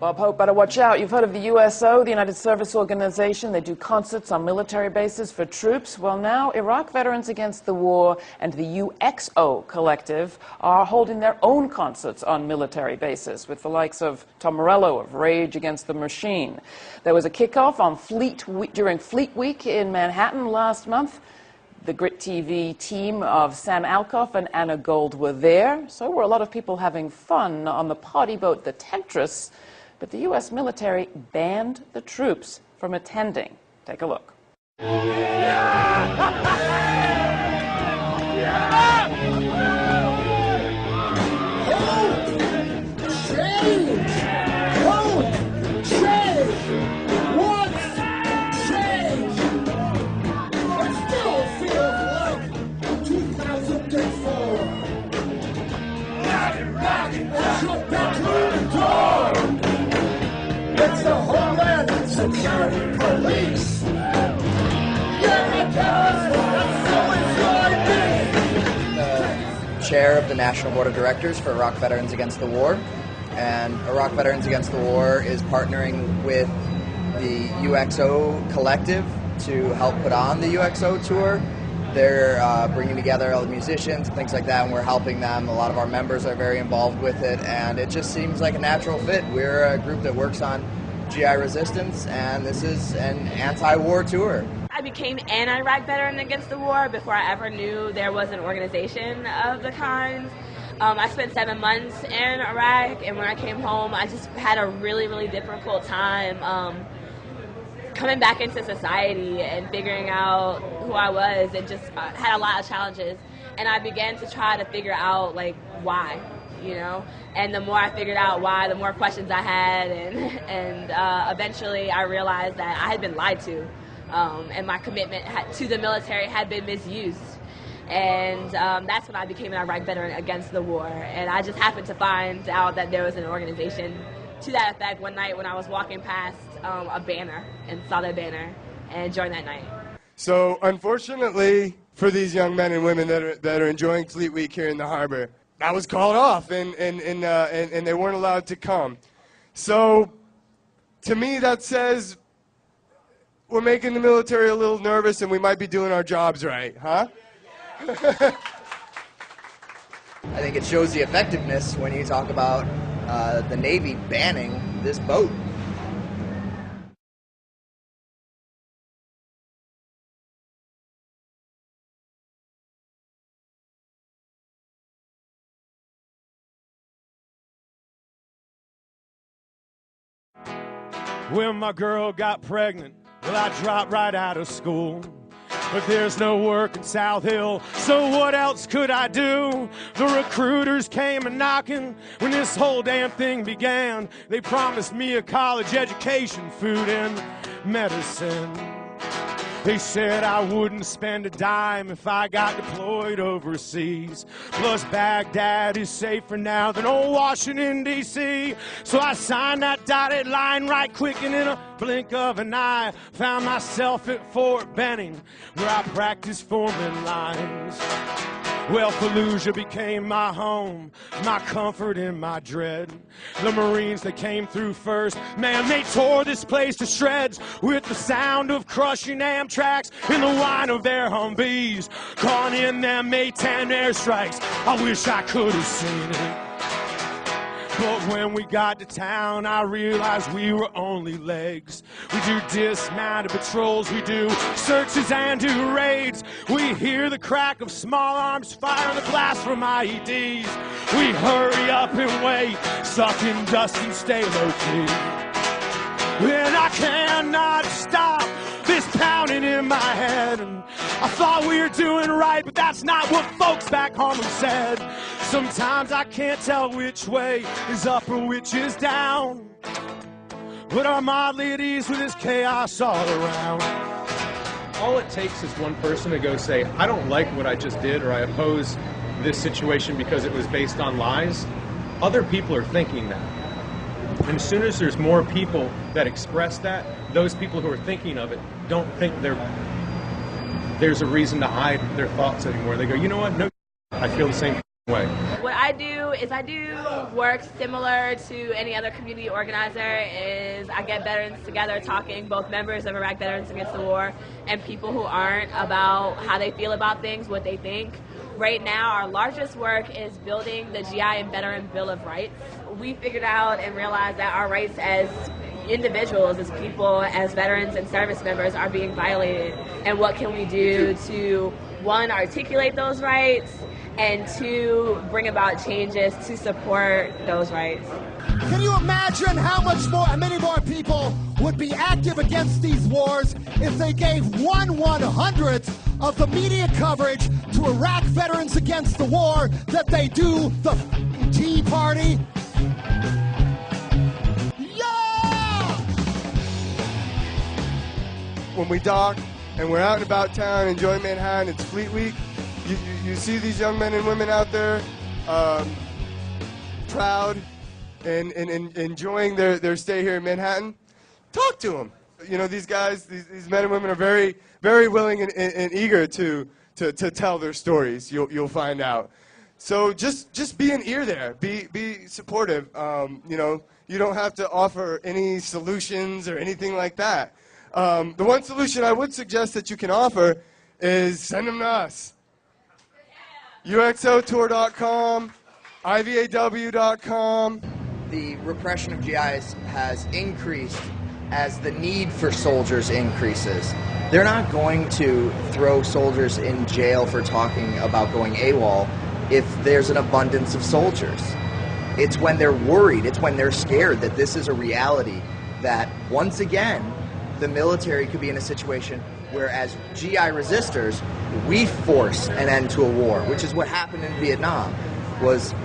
Bob Hope, better watch out. You've heard of the USO, the United Service Organization. They do concerts on military bases for troops. Well, now Iraq Veterans Against the War and the UXO Collective are holding their own concerts on military bases with the likes of Tom Morello of Rage Against the Machine. There was a kickoff on during Fleet Week in Manhattan last month. The Grit TV team of Sam Alcoff and Anna Gold were there. So were a lot of people having fun on the party boat, the Temptress. But the U.S. military banned the troops from attending. Take a look. It's the Homeland Security Police. Chair of the National Board of Directors for Iraq Veterans Against the War, and Iraq Veterans Against the War is partnering with the UXO Collective to help put on the UXO Tour. They're bringing together all the musicians and things like that, and we're helping them. A lot of our members are very involved with it, and it just seems like a natural fit. We're a group that works on GI resistance, and this is an anti-war tour. I became an Iraq Veteran Against the War before I ever knew there was an organization of the kind. I spent 7 months in Iraq, and when I came home, I just had a really, really difficult time coming back into society and figuring out who I was, and just had a lot of challenges. And I began to try to figure out, like, why, you know? And the more I figured out why, the more questions I had, and eventually I realized that I had been lied to, and my commitment to the military had been misused. And that's when I became an Iraq Veteran Against the War. And I just happened to find out that there was an organization to that effect one night when I was walking past a banner and saw that banner and joined that night. So unfortunately for these young men and women that are enjoying Fleet Week here in the harbor, that was called off, and they weren't allowed to come. So to me that says we're making the military a little nervous, and we might be doing our jobs right, huh? I think it shows the effectiveness when you talk about the Navy banning this boat. When my girl got pregnant, well, I dropped right out of school. But there's no work in South Hill, so what else could I do? The recruiters came a-knocking when this whole damn thing began. They promised me a college education, food, and medicine. They said I wouldn't spend a dime if I got deployed overseas. Plus Baghdad is safer now than old Washington, D.C. So I signed that dotted line right quick, and in a blink of an eye found myself at Fort Benning, where I practiced forming lines. Well, Fallujah became my home, my comfort and my dread. The Marines that came through first, man, they tore this place to shreds with the sound of crushing Amtraks and the whine of their Humvees. Calling in them A-10 airstrikes, I wish I could have seen it. But when we got to town, I realized we were only legs. We do dismounted patrols, we do searches and do raids. We hear the crack of small arms fire, the blast from IEDs. We hurry up and wait, suck in dust and stay low-key. And I cannot stop this pounding in my head. And I thought we were doing right, but that's not what folks back home have said. Sometimes I can't tell which way is up or which is down, but I'm oddly at ease with this chaos all around. All it takes is one person to go say, I don't like what I just did, or I oppose this situation because it was based on lies. Other people are thinking that. And as soon as there's more people that express that, those people who are thinking of it don't think there's a reason to hide their thoughts anymore. They go, you know what, no, I feel the same. way. What I do is I do work similar to any other community organizer. Is I get veterans together talking, both members of Iraq Veterans Against the War and people who aren't, about how they feel about things, what they think. Right now, our largest work is building the GI and Veteran Bill of Rights. We figured out and realized that our rights as individuals, as people, as veterans and service members are being violated. And what can we do to, one, articulate those rights, and two, bring about changes to support those rights. Can you imagine how many more people would be active against these wars if they gave 1/100th of the media coverage to Iraq Veterans Against the War that they do the Tea Party? Yeah! When we dock and we're out and about town enjoying Manhattan, it's Fleet Week. You see these young men and women out there proud and enjoying their stay here in Manhattan. Talk to them. You know, these guys, these men and women are very, very willing and eager to tell their stories. You'll find out. So just be an ear there. Be supportive. You know, you don't have to offer any solutions or anything like that. The one solution I would suggest that you can offer is send them to us. UXOtour.com, IVAW.com. The repression of GIs has increased as the need for soldiers increases. They're not going to throw soldiers in jail for talking about going AWOL if there's an abundance of soldiers. It's when they're worried, it's when they're scared that this is a reality that, once again, the military could be in a situation where, as GI resistors, we force an end to a war, which is what happened in Vietnam. Was a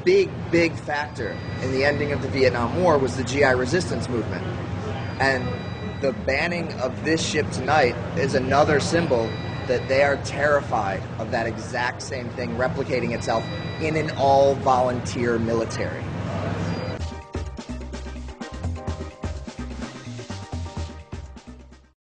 big factor in the ending of the Vietnam War was the GI resistance movement. And the banning of this ship tonight is another symbol that they are terrified of that exact same thing replicating itself in an all-volunteer military.